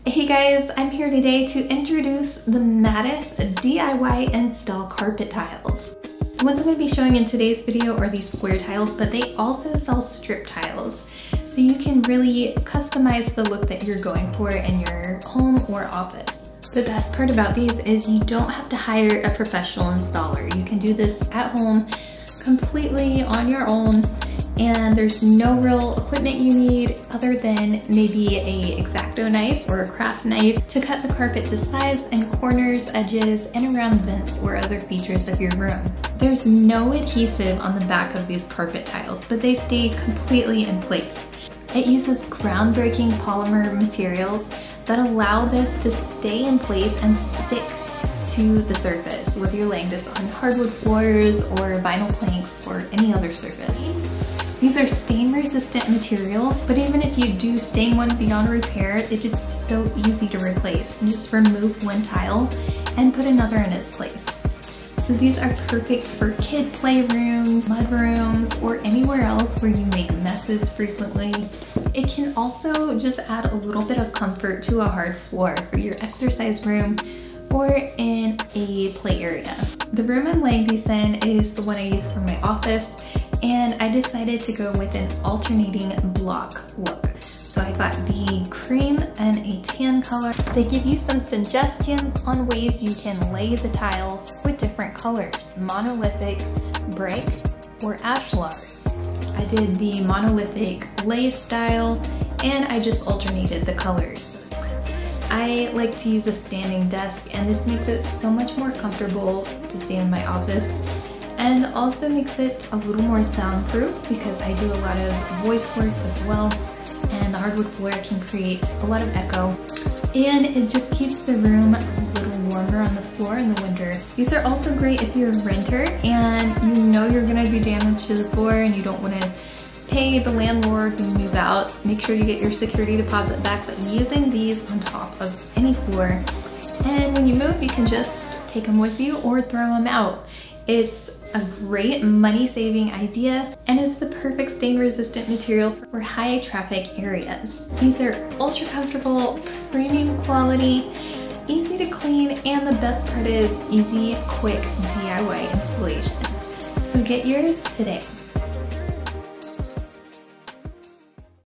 Hey guys, I'm here today to introduce the Matace DIY install carpet tiles. The ones I'm going to be showing in today's video are these square tiles, but they also sell strip tiles. So you can really customize the look that you're going for in your home or office. The best part about these is you don't have to hire a professional installer. You can do this at home completely on your own, and there's no real equipment you need other than maybe a X-Acto knife or a craft knife to cut the carpet to size and corners, edges, and around vents or other features of your room. There's no adhesive on the back of these carpet tiles, but they stay completely in place. It uses groundbreaking polymer materials that allow this to stay in place and stick to the surface, whether you're laying this on hardwood floors or vinyl planks or any other surface. These are stain resistant materials, but even if you do stain one beyond repair, it is so easy to replace. Just remove one tile and put another in its place. So these are perfect for kid playrooms, mudrooms, or anywhere else where you make messes frequently. It can also just add a little bit of comfort to a hard floor for your exercise room or in a play area. The room I'm laying these in is the one I use for my office, and I decided to go with an alternating block look. So I got the cream and a tan color. They give you some suggestions on ways you can lay the tiles with different colors: monolithic, brick, or ashlar. I did the monolithic lay style, and I just alternated the colors. I like to use a standing desk, and this makes it so much more comfortable to stay in my office, and also makes it a little more soundproof because I do a lot of voice work as well, and the hardwood floor can create a lot of echo, and it just keeps the room a little warmer on the floor in the winter. These are also great if you're a renter and you know you're gonna do damage to the floor and you don't want to pay the landlord when you move out. Make sure you get your security deposit back, but using these on top of any floor, and when you move you can just take them with you or throw them out. It's a great money-saving idea, and it's the perfect stain-resistant material for high traffic areas. These are ultra comfortable, premium quality, easy to clean, and the best part is easy, quick DIY installation. So get yours today.